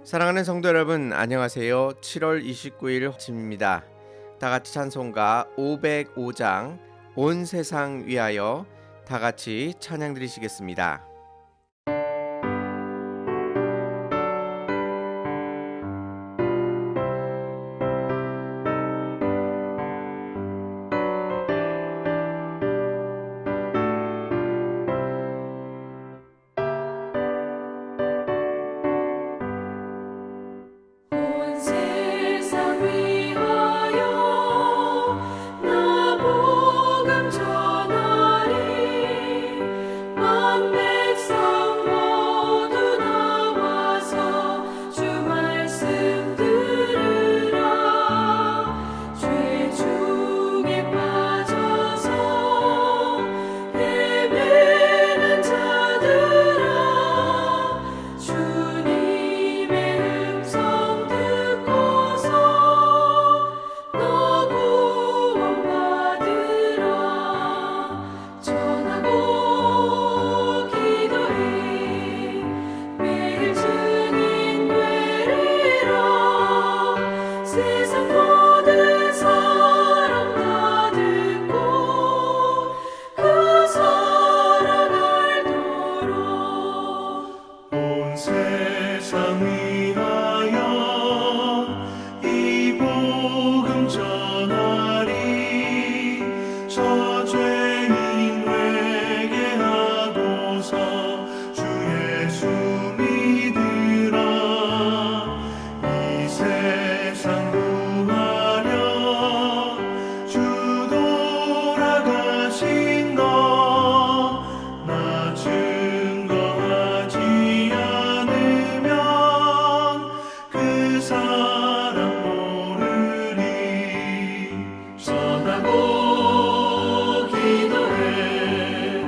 사랑하는 성도 여러분, 안녕하세요. 7월 29일 아침입니다. 다 같이 찬송가 505장 온 세상 위하여 다 같이 찬양 드리시겠습니다. 온 세상 위하여 나 복음 전하리. 만 백성 모두 나와서 주 말씀 들으라. 죄 중에 빠져서 헤매는 자들아, 주님의 음성 듣고서 너 구원받으라. 전하고 기도해 매일 증인 되리라. 세상 모든 사람 다 듣고 그 사랑 알도록. 온 세상 위하여 이 복음 전하리. 저죄인 회개하고서 주 예수 믿으라. 이 세상 구하려 주 돌아가신 것 나 증거하지 않으면 그 사람 모르리. 전하고 기도해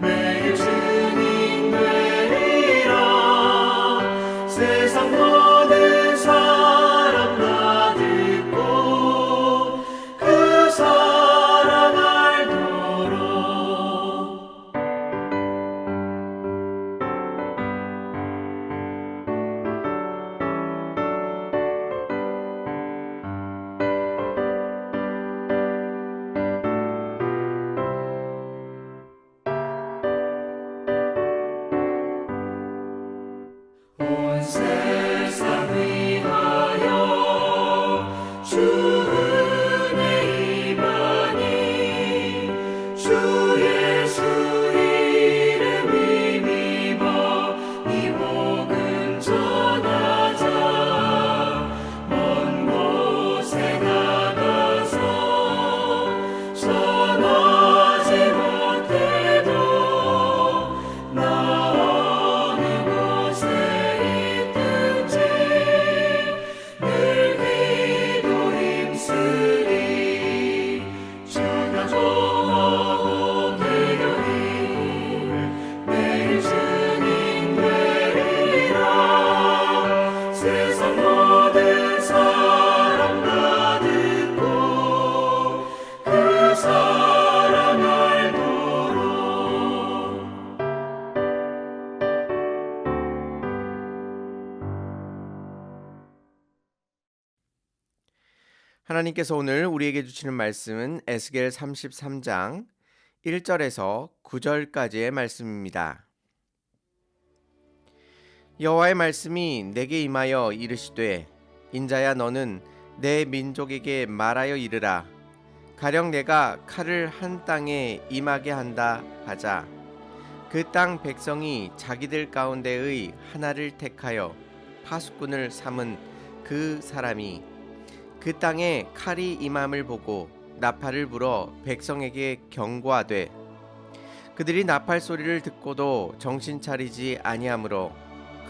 매일 증인 되리라. 세상 모든 사람 다 듣고 그 사랑 알도록. 온 세상 위하여 주 은혜 임하니. 주 예수 이름 힘입어 이 복음 전하자. 먼 곳에 나가서 전하지 못해도 나 어느 곳에 있든지 늘 기도 힘쓰리. 전하고 기도해 매일 증인 되리라. 세상 모든 사람 다 듣고 그 사랑 알도록. 하나님께서 오늘 우리에게 주시는 말씀은 에스겔 33장 1절에서 9절까지의 말씀입니다. 여호와의 말씀이 내게 임하여 이르시되 인자야 너는 내 민족에게 말하여 이르라. 가령 내가 칼을 한 땅에 임하게 한다 하자. 그 땅 백성이 자기들 가운데의 하나를 택하여 파수꾼을 삼은 그 사람이 그 땅에 칼이 임함을 보고 나팔을 불어 백성에게 경고하되 그들이 나팔 소리를 듣고도 정신 차리지 아니하므로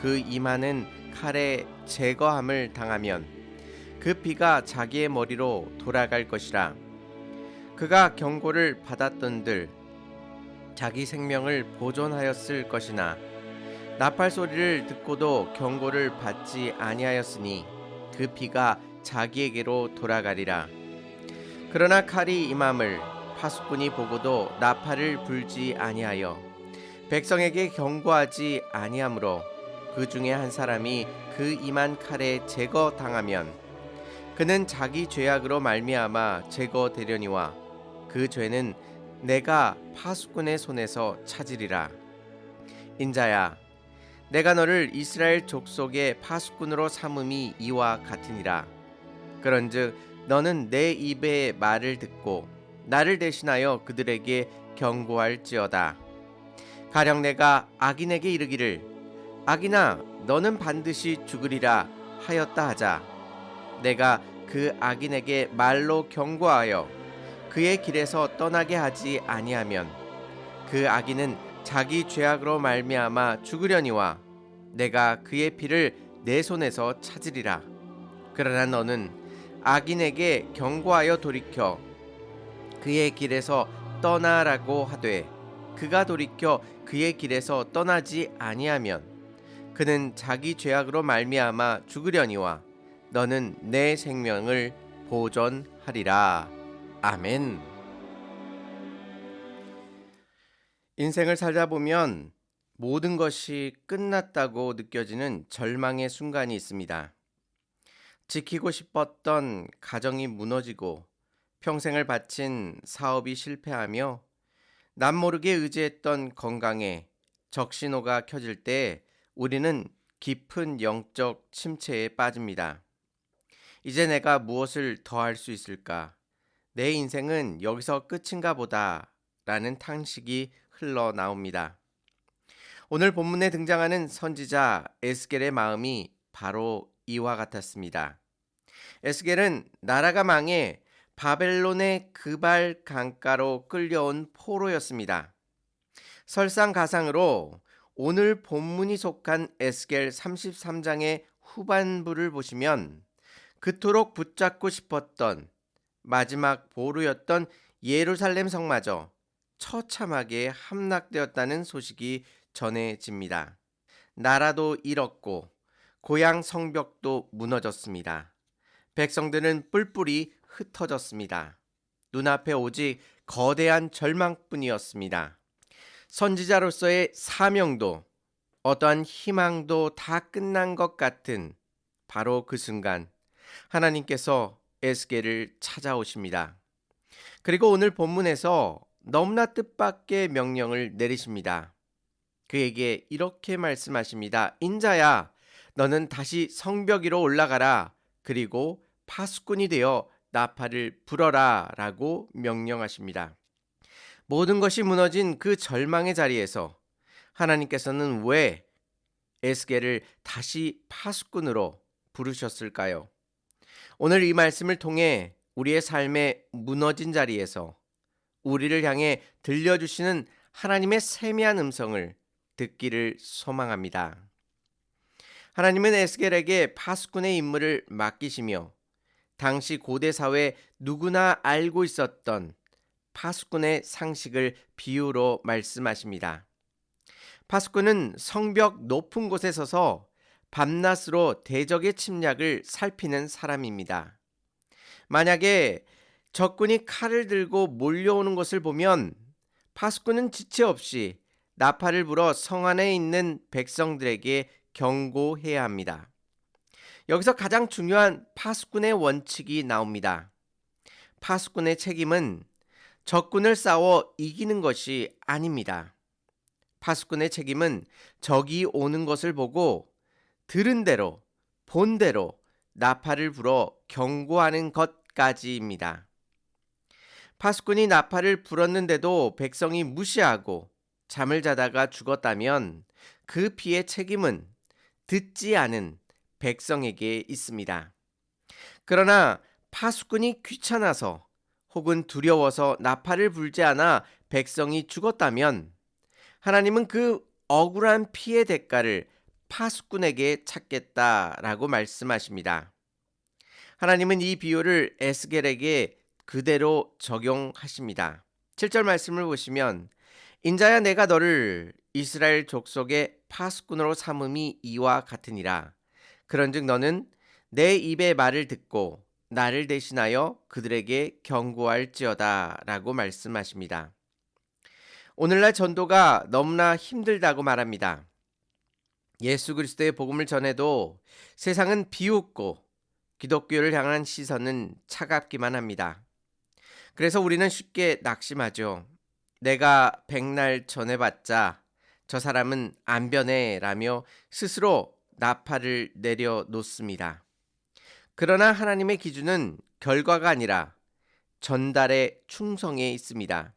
그 임하는 칼에 제거함을 당하면 그 피가 자기의 머리로 돌아갈 것이라. 그가 경고를 받았던들 자기 생명을 보존하였을 것이나 나팔 소리를 듣고도 경고를 받지 아니하였으니 그 피가 자기에게로 돌아가리라. 그러나 칼이 임함을 파수꾼이 보고도 나팔을 불지 아니하여 백성에게 경고하지 아니하므로 그 중에 한 사람이 그 임한 칼에 제거당하면 그는 자기 죄악으로 말미암아 제거되려니와 그 죄는 내가 파수꾼의 손에서 찾으리라. 인자야, 내가 너를 이스라엘 족속의 파수꾼으로 삼음이 이와 같으니라. 그런즉 너는 내 입의 말을 듣고 나를 대신하여 그들에게 경고할지어다. 가령 내가 악인에게 이르기를 악인아 너는 반드시 죽으리라 하였다 하자. 내가 그 악인에게 말로 경고하여 그의 길에서 떠나게 하지 아니하면 그 악인은 자기 죄악으로 말미암아 죽으려니와 내가 그의 피를 내 손에서 찾으리라. 그러나 너는 악인에게 경고하여 돌이켜 그의 길에서 떠나라고 하되 그가 돌이켜 그의 길에서 떠나지 아니하면 그는 자기 죄악으로 말미암아 죽으려니와 너는 내 생명을 보존하리라. 아멘. 인생을 살다 보면 모든 것이 끝났다고 느껴지는 절망의 순간이 있습니다. 지키고 싶었던 가정이 무너지고 평생을 바친 사업이 실패하며 남모르게 의지했던 건강에 적신호가 켜질 때 우리는 깊은 영적 침체에 빠집니다. 이제 내가 무엇을 더 할 수 있을까? 내 인생은 여기서 끝인가 보다 라는 탄식이 흘러나옵니다. 오늘 본문에 등장하는 선지자 에스겔의 마음이 바로 이와 같았습니다. 에스겔은 나라가 망해 바벨론의 그발 강가로 끌려온 포로였습니다. 설상가상으로 오늘 본문이 속한 에스겔 33장의 후반부를 보시면 그토록 붙잡고 싶었던 마지막 보루였던 예루살렘 성마저 처참하게 함락되었다는 소식이 전해집니다. 나라도 잃었고 고향 성벽도 무너졌습니다. 백성들은 뿔뿔이 흩어졌습니다. 눈앞에 오직 거대한 절망뿐이었습니다. 선지자로서의 사명도 어떠한 희망도 다 끝난 것 같은 바로 그 순간 하나님께서 에스겔을 찾아오십니다. 그리고 오늘 본문에서 너무나 뜻밖의 명령을 내리십니다. 그에게 이렇게 말씀하십니다. 인자야, 너는 다시 성벽 위로 올라가라. 그리고 파수꾼이 되어 나팔을 불어라 라고 명령하십니다. 모든 것이 무너진 그 절망의 자리에서 하나님께서는 왜 에스겔을 다시 파수꾼으로 부르셨을까요? 오늘 이 말씀을 통해 우리의 삶의 무너진 자리에서 우리를 향해 들려주시는 하나님의 세미한 음성을 듣기를 소망합니다. 하나님은 에스겔에게 파수꾼의 임무를 맡기시며 당시 고대 사회 누구나 알고 있었던 파수꾼의 상식을 비유로 말씀하십니다. 파수꾼은 성벽 높은 곳에 서서 밤낮으로 대적의 침략을 살피는 사람입니다. 만약에 적군이 칼을 들고 몰려오는 것을 보면 파수꾼은 지체 없이 나팔을 불어 성 안에 있는 백성들에게 경고해야 합니다. 여기서 가장 중요한 파수꾼의 원칙이 나옵니다. 파수꾼의 책임은 적군을 싸워 이기는 것이 아닙니다. 파수꾼의 책임은 적이 오는 것을 보고 들은 대로 본 대로 나팔을 불어 경고하는 것까지입니다. 파수꾼이 나팔을 불었는데도 백성이 무시하고 잠을 자다가 죽었다면 그 피의 책임은 듣지 않은 백성에게 있습니다. 그러나 파수꾼이 귀찮아서 혹은 두려워서 나팔을 불지 않아 백성이 죽었다면 하나님은 그 억울한 피의 대가를 파수꾼에게 찾겠다라고 말씀하십니다. 하나님은 이 비유를 에스겔에게 그대로 적용하십니다. 7절 말씀을 보시면 인자야 내가 너를 이스라엘 족속의 파수꾼으로 삼음이 이와 같으니라. 그런즉 너는 내 입의 말을 듣고 나를 대신하여 그들에게 경고할지어다 라고 말씀하십니다. 오늘날 전도가 너무나 힘들다고 말합니다. 예수 그리스도의 복음을 전해도 세상은 비웃고 기독교를 향한 시선은 차갑기만 합니다. 그래서 우리는 쉽게 낙심하죠. 내가 백날 전해봤자 저 사람은 안 변해 라며 스스로 나팔을 내려놓습니다. 그러나 하나님의 기준은 결과가 아니라 전달의 충성에 있습니다.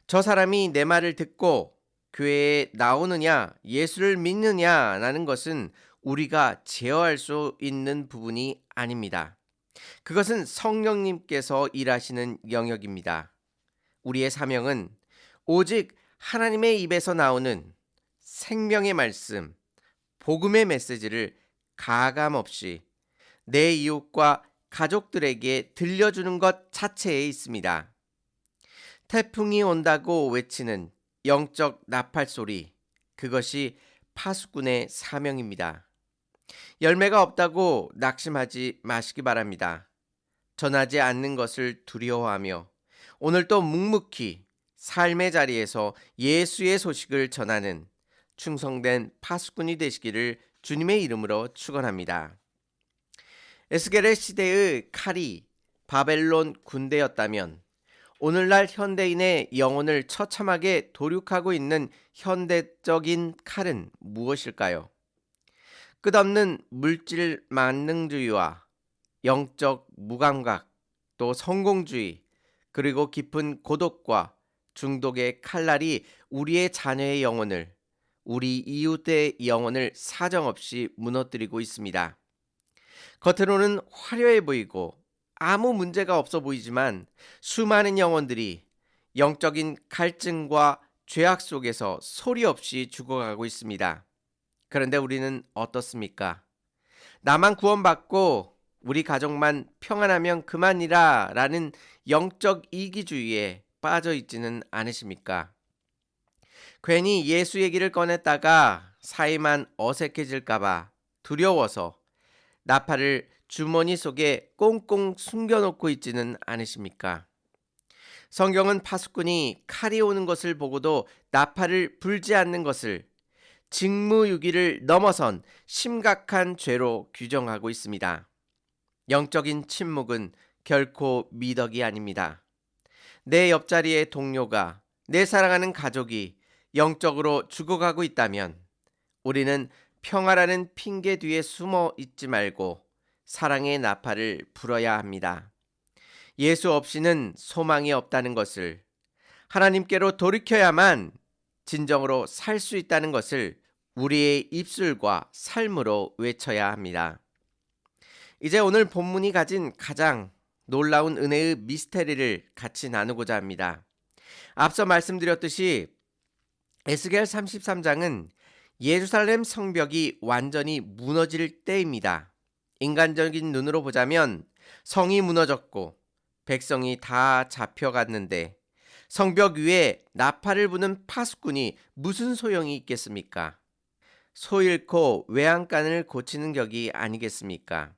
저 사람이 내 말을 듣고 교회에 나오느냐, 예수를 믿느냐라는 것은 우리가 제어할 수 있는 부분이 아닙니다. 그것은 성령님께서 일하시는 영역입니다. 우리의 사명은 오직 하나님의 입에서 나오는 생명의 말씀, 복음의 메시지를 가감없이 내 이웃과 가족들에게 들려주는 것 자체에 있습니다. 태풍이 온다고 외치는 영적 나팔 소리, 그것이 파수꾼의 사명입니다. 열매가 없다고 낙심하지 마시기 바랍니다. 전하지 않는 것을 두려워하며 오늘도 묵묵히 삶의 자리에서 예수의 소식을 전하는 충성된 파수꾼이 되시기를 주님의 이름으로 축원합니다. 에스겔의 시대의 칼이 바벨론 군대였다면 오늘날 현대인의 영혼을 처참하게 도륙하고 있는 현대적인 칼은 무엇일까요? 끝없는 물질 만능주의와 영적 무감각, 또 성공주의, 그리고 깊은 고독과 중독의 칼날이 우리의 자녀의 영혼을, 우리 이웃의 영혼을 사정없이 무너뜨리고 있습니다. 겉으로는 화려해 보이고 아무 문제가 없어 보이지만 수많은 영혼들이 영적인 갈증과 죄악 속에서 소리 없이 죽어가고 있습니다. 그런데 우리는 어떻습니까? 나만 구원받고 우리 가족만 평안하면 그만이라 라는 영적 이기주의에 빠져 있지는 않으십니까? 괜히 예수 얘기를 꺼냈다가 사이만 어색해질까봐 두려워서 나팔을 주머니 속에 꽁꽁 숨겨놓고 있지는 않으십니까? 성경은 파수꾼이 칼이 오는 것을 보고도 나팔을 불지 않는 것을 직무유기를 넘어선 심각한 죄로 규정하고 있습니다. 영적인 침묵은 결코 미덕이 아닙니다. 내 옆자리의 동료가, 내 사랑하는 가족이 영적으로 죽어가고 있다면 우리는 평화라는 핑계 뒤에 숨어 있지 말고 사랑의 나팔을 불어야 합니다. 예수 없이는 소망이 없다는 것을, 하나님께로 돌이켜야만 진정으로 살 수 있다는 것을 우리의 입술과 삶으로 외쳐야 합니다. 이제 오늘 본문이 가진 가장 놀라운 은혜의 미스테리를 같이 나누고자 합니다. 앞서 말씀드렸듯이 에스겔 33장은 예루살렘 성벽이 완전히 무너질 때입니다. 인간적인 눈으로 보자면 성이 무너졌고 백성이 다 잡혀갔는데 성벽 위에 나팔을 부는 파수꾼이 무슨 소용이 있겠습니까? 소 잃고 외양간을 고치는 격이 아니겠습니까?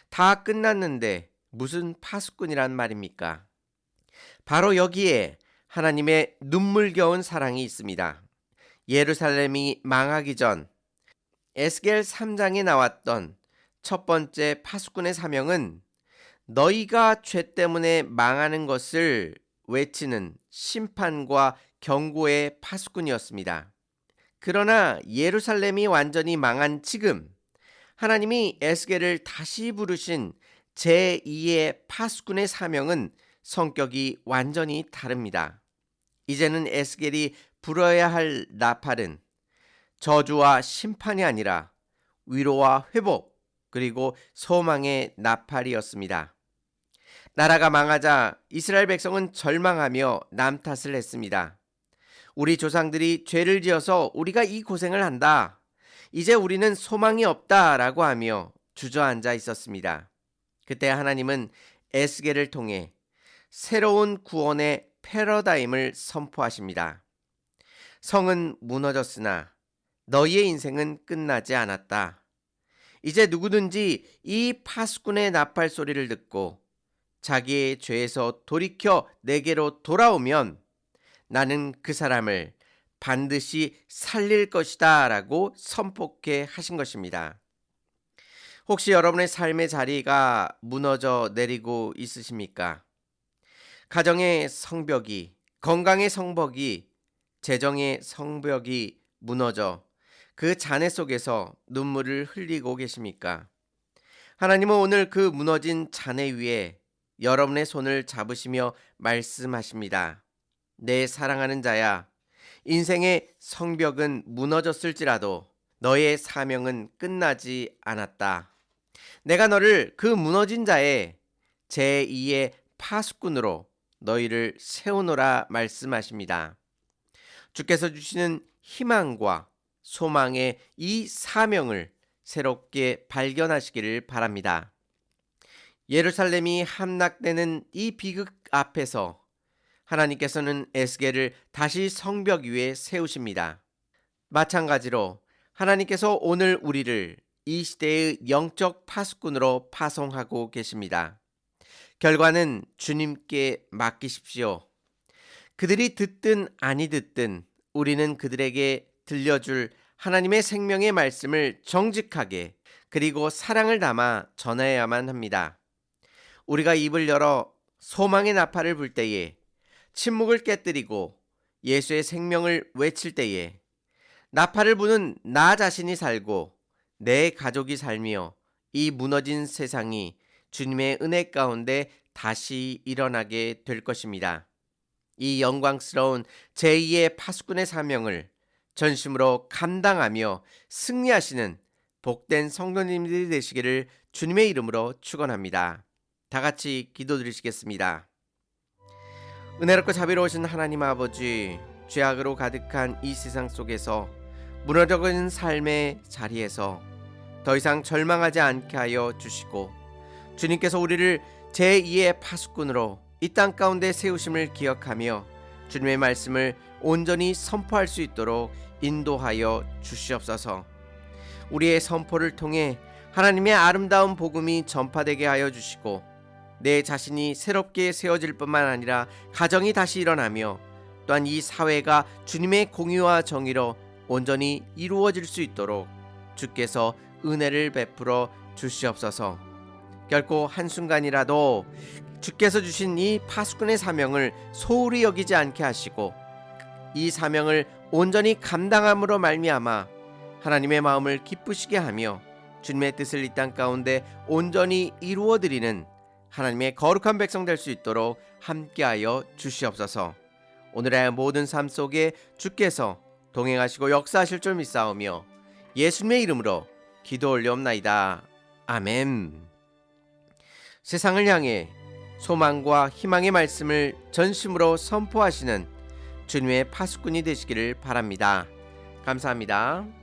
다 끝났는데 무슨 파수꾼이란 말입니까? 바로 여기에 하나님의 눈물겨운 사랑이 있습니다. 예루살렘이 망하기 전 에스겔 3장에 나왔던 첫 번째 파수꾼의 사명은 너희가 죄 때문에 망하는 것을 외치는 심판과 경고의 파수꾼이었습니다. 그러나 예루살렘이 완전히 망한 지금 하나님이 에스겔을 다시 부르신 제2의 파수꾼의 사명은 성격이 완전히 다릅니다. 이제는 에스겔이 불어야 할 나팔은 저주와 심판이 아니라 위로와 회복, 그리고 소망의 나팔이었습니다. 나라가 망하자 이스라엘 백성은 절망하며 남탓을 했습니다. 우리 조상들이 죄를 지어서 우리가 이 고생을 한다. 이제 우리는 소망이 없다라고 하며 주저앉아 있었습니다. 그때 하나님은 에스겔을 통해 새로운 구원의 패러다임을 선포하십니다. 성은 무너졌으나 너희의 인생은 끝나지 않았다. 이제 누구든지 이 파수꾼의 나팔 소리를 듣고 자기의 죄에서 돌이켜 내게로 돌아오면 나는 그 사람을 반드시 살릴 것이다 라고 선포케 하신 것입니다. 혹시 여러분의 삶의 자리가 무너져 내리고 있으십니까? 가정의 성벽이, 건강의 성벽이, 재정의 성벽이 무너져 그 잔해 속에서 눈물을 흘리고 계십니까? 하나님은 오늘 그 무너진 잔해 위에 여러분의 손을 잡으시며 말씀하십니다. 내 사랑하는 자야, 인생의 성벽은 무너졌을지라도 너의 사명은 끝나지 않았다. 내가 너를 그 무너진 자의 제2의 파수꾼으로 너희를 세우노라 말씀하십니다. 주께서 주시는 희망과 소망의 이 사명을 새롭게 발견하시기를 바랍니다. 예루살렘이 함락되는 이 비극 앞에서 하나님께서는 에스겔을 다시 성벽 위에 세우십니다. 마찬가지로 하나님께서 오늘 우리를 이 시대의 영적 파수꾼으로 파송하고 계십니다. 결과는 주님께 맡기십시오. 그들이 듣든 아니 듣든 우리는 그들에게 들려줄 하나님의 생명의 말씀을 정직하게 그리고 사랑을 담아 전해야만 합니다. 우리가 입을 열어 소망의 나팔을 불 때에, 침묵을 깨뜨리고 예수의 생명을 외칠 때에 나팔을 부는 나 자신이 살고 내 가족이 살며 이 무너진 세상이 주님의 은혜 가운데 다시 일어나게 될 것입니다. 이 영광스러운 제2의 파수꾼의 사명을 전심으로 감당하며 승리하시는 복된 성도님들이 되시기를 주님의 이름으로 축원합니다. 다 같이 기도드리시겠습니다. 은혜롭고 자비로우신 하나님 아버지, 죄악으로 가득한 이 세상 속에서 무너져가는 삶의 자리에서 더 이상 절망하지 않게 하여 주시고, 주님께서 우리를 제2의 파수꾼으로 이 땅 가운데 세우심을 기억하며 주님의 말씀을 온전히 선포할 수 있도록 인도하여 주시옵소서. 우리의 선포를 통해 하나님의 아름다운 복음이 전파되게 하여 주시고, 내 자신이 새롭게 세워질 뿐만 아니라 가정이 다시 일어나며 또한 이 사회가 주님의 공의와 정의로 온전히 이루어질 수 있도록 주께서 은혜를 베풀어 주시옵소서. 결코 한순간이라도 주께서 주신 이 파수꾼의 사명을 소홀히 여기지 않게 하시고, 이 사명을 온전히 감당함으로 말미암아 하나님의 마음을 기쁘시게 하며 주님의 뜻을 이 땅 가운데 온전히 이루어드리는 하나님의 거룩한 백성 될 수 있도록 함께하여 주시옵소서. 오늘의 모든 삶 속에 주께서 동행하시고 역사하실 줄 믿사오며 예수님의 이름으로 기도 올려옵나이다. 아멘. 세상을 향해 소망과 희망의 말씀을 전심으로 선포하시는 주님의 파수꾼이 되시기를 바랍니다. 감사합니다.